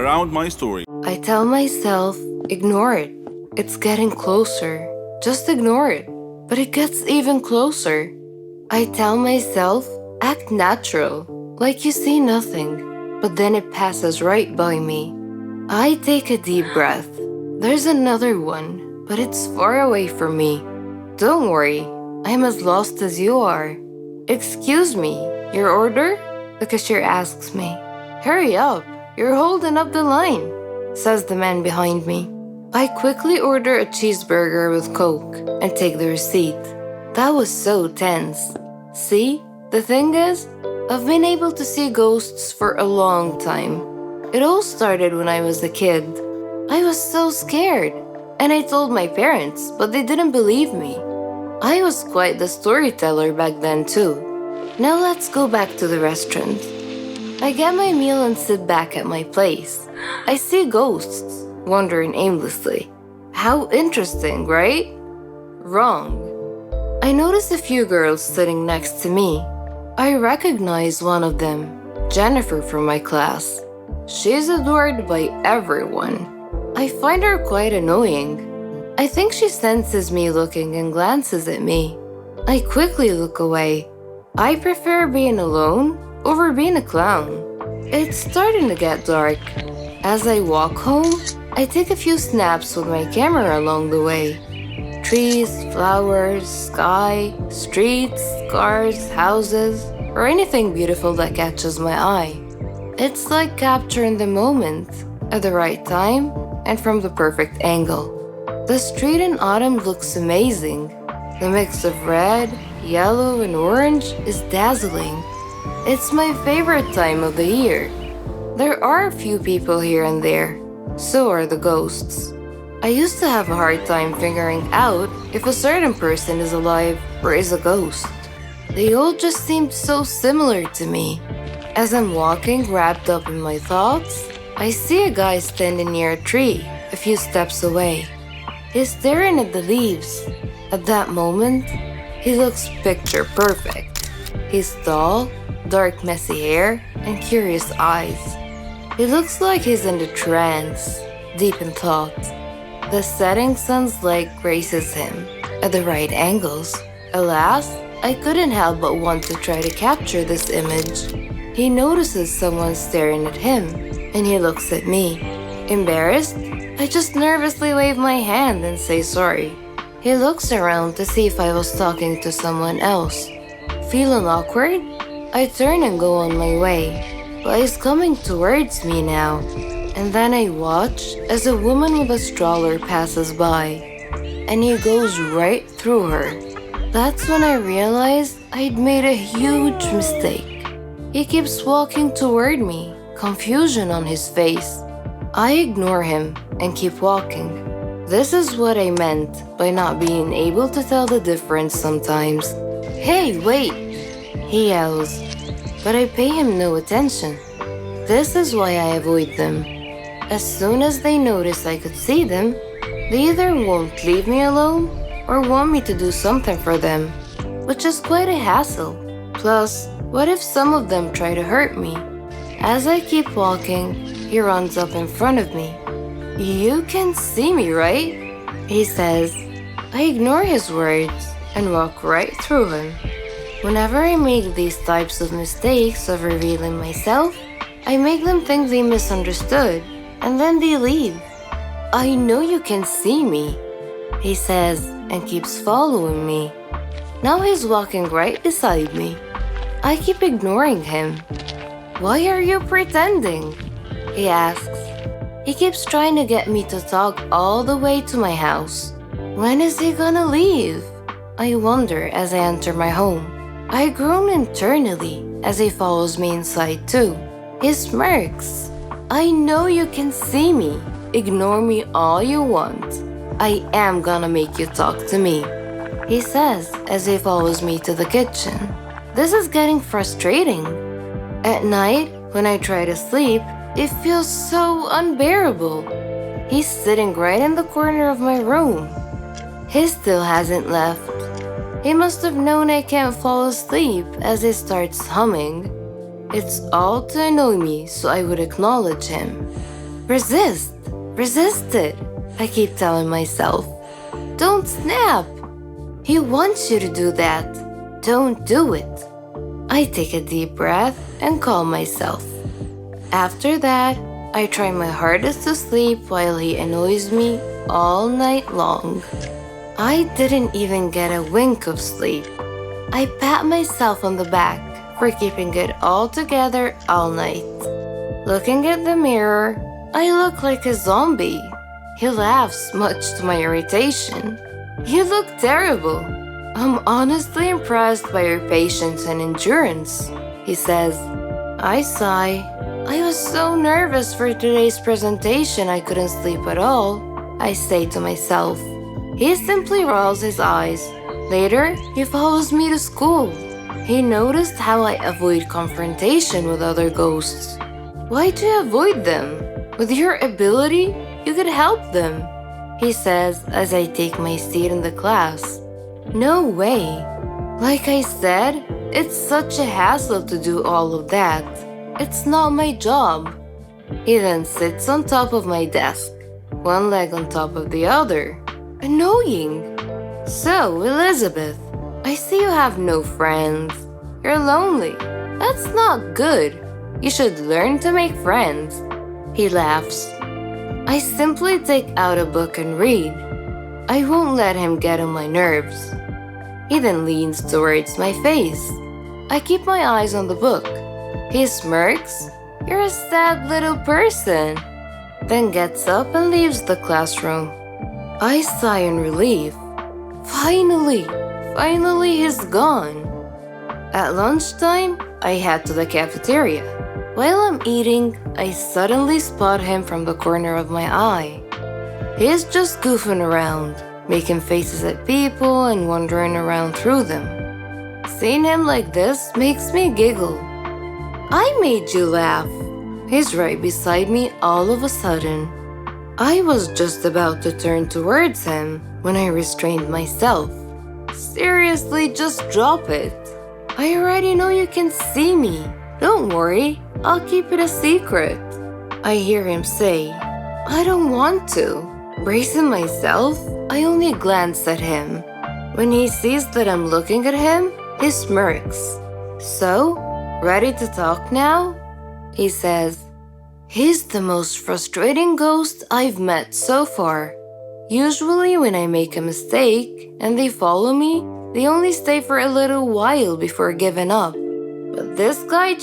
around my story. I tell myself, ignore it. It's getting closer. Just ignore it. But it gets even closer. I tell myself, act natural, like you see nothing. But then it passes right by me. I take a deep breath. There's another one, but it's far away from me. Don't worry, I'm as lost as you are. Excuse me, your order? The cashier asks me. Hurry up, you're holding up the line, says the man behind me. I quickly order a cheeseburger with Coke and take the receipt. That was so tense. See, the thing is, I've been able to see ghosts for a long time. It all started when I was a kid. I was so scared, and I told my parents, but they didn't believe me. I was quite the storyteller back then too. Now let's go back to the restaurant. I get my meal and sit back at my place. I see ghosts, wandering aimlessly. How interesting, right? Wrong. I notice a few girls sitting next to me. I recognize one of them, Jennifer from my class. She's adored by everyone. I find her quite annoying. I think she senses me looking and glances at me. I quickly look away. I prefer being alone over being a clown. It's starting to get dark. As I walk home, I take a few snaps with my camera along the way. Trees, flowers, sky, streets, cars, houses, or anything beautiful that catches my eye. It's like capturing the moment at the right time and from the perfect angle. The street in autumn looks amazing. The mix of red, yellow, and orange is dazzling. It's my favorite time of the year. There are a few people here and there. So are the ghosts. I used to have a hard time figuring out if a certain person is alive or is a ghost. They all just seemed so similar to me. As I'm walking wrapped up in my thoughts, I see a guy standing near a tree a few steps away. He's staring at the leaves. At that moment, he looks picture perfect. He's tall, dark messy hair, and curious eyes. He looks like he's in a trance, deep in thought. The setting sun's light graces him at the right angles. Alas, I couldn't help but want to try to capture this image. He notices someone staring at him, and he looks at me. Embarrassed, I just nervously wave my hand and say sorry. He looks around to see if I was talking to someone else. Feeling awkward, I turn and go on my way. But he's coming towards me now. And then I watch as a woman with a stroller passes by. And he goes right through her. That's when I realized I'd made a huge mistake. He keeps walking toward me, confusion on his face. I ignore him and keep walking. This is what I meant by not being able to tell the difference sometimes. Hey, wait! He yells, but I pay him no attention. This is why I avoid them. As soon as they notice I could see them, they either won't leave me alone or want me to do something for them, which is quite a hassle. Plus, what if some of them try to hurt me? As I keep walking, he runs up in front of me. You can see me, right? He says. I ignore his words and walk right through him. Whenever I make these types of mistakes of revealing myself, I make them think they misunderstood, and then they leave. I know you can see me, he says, and keeps following me. Now he's walking right beside me. I keep ignoring him. Why are you pretending? He asks. He keeps trying to get me to talk all the way to my house. When is he gonna leave? I wonder as I enter my home. I groan internally as he follows me inside too. He smirks. I know you can see me. Ignore me all you want. I am gonna make you talk to me, he says as he follows me to the kitchen. This is getting frustrating. At night, when I try to sleep, it feels so unbearable. He's sitting right in the corner of my room. He still hasn't left. He must have known I can't fall asleep as he starts humming. It's all to annoy me so I would acknowledge him. Resist! Resist it! I keep telling myself. Don't snap! He wants you to do that. Don't do it. I take a deep breath and calm myself. After that, I try my hardest to sleep while he annoys me all night long. I didn't even get a wink of sleep. I pat myself on the back for keeping it all together all night. Looking at the mirror, I look like a zombie. He laughs, much to my irritation. You look terrible. I'm honestly impressed by your patience and endurance, he says. I sigh. I was so nervous for today's presentation I couldn't sleep at all, I say to myself. He simply rolls his eyes. Later, he follows me to school. He noticed how I avoid confrontation with other ghosts. Why do you avoid them? With your ability, you could help them, he says as I take my seat in the class. No way. Like I said, it's such a hassle to do all of that. It's not my job. He then sits on top of my desk, one leg on top of the other. Annoying. So, Elizabeth, I see you have no friends. You're lonely. That's not good. You should learn to make friends. He laughs. I simply take out a book and read. I won't let him get on my nerves. He then leans towards my face. I keep my eyes on the book. He smirks. You're a sad little person. Then gets up and leaves the classroom. I sigh in relief. Finally he's gone. At lunchtime, I head to the cafeteria. While I'm eating, I suddenly spot him from the corner of my eye. He's just goofing around, making faces at people and wandering around through them. Seeing him like this makes me giggle. I made you laugh. He's right beside me all of a sudden. I was just about to turn towards him when I restrained myself. Seriously, just drop it. I already know you can see me. Don't worry, I'll keep it a secret. I hear him say. I don't want to. Bracing myself, I only glance at him. When he sees that I'm looking at him, he smirks. So, ready to talk now? He says. He's the most frustrating ghost I've met so far. Usually when I make a mistake and they follow me, they only stay for a little while before giving up. But this guy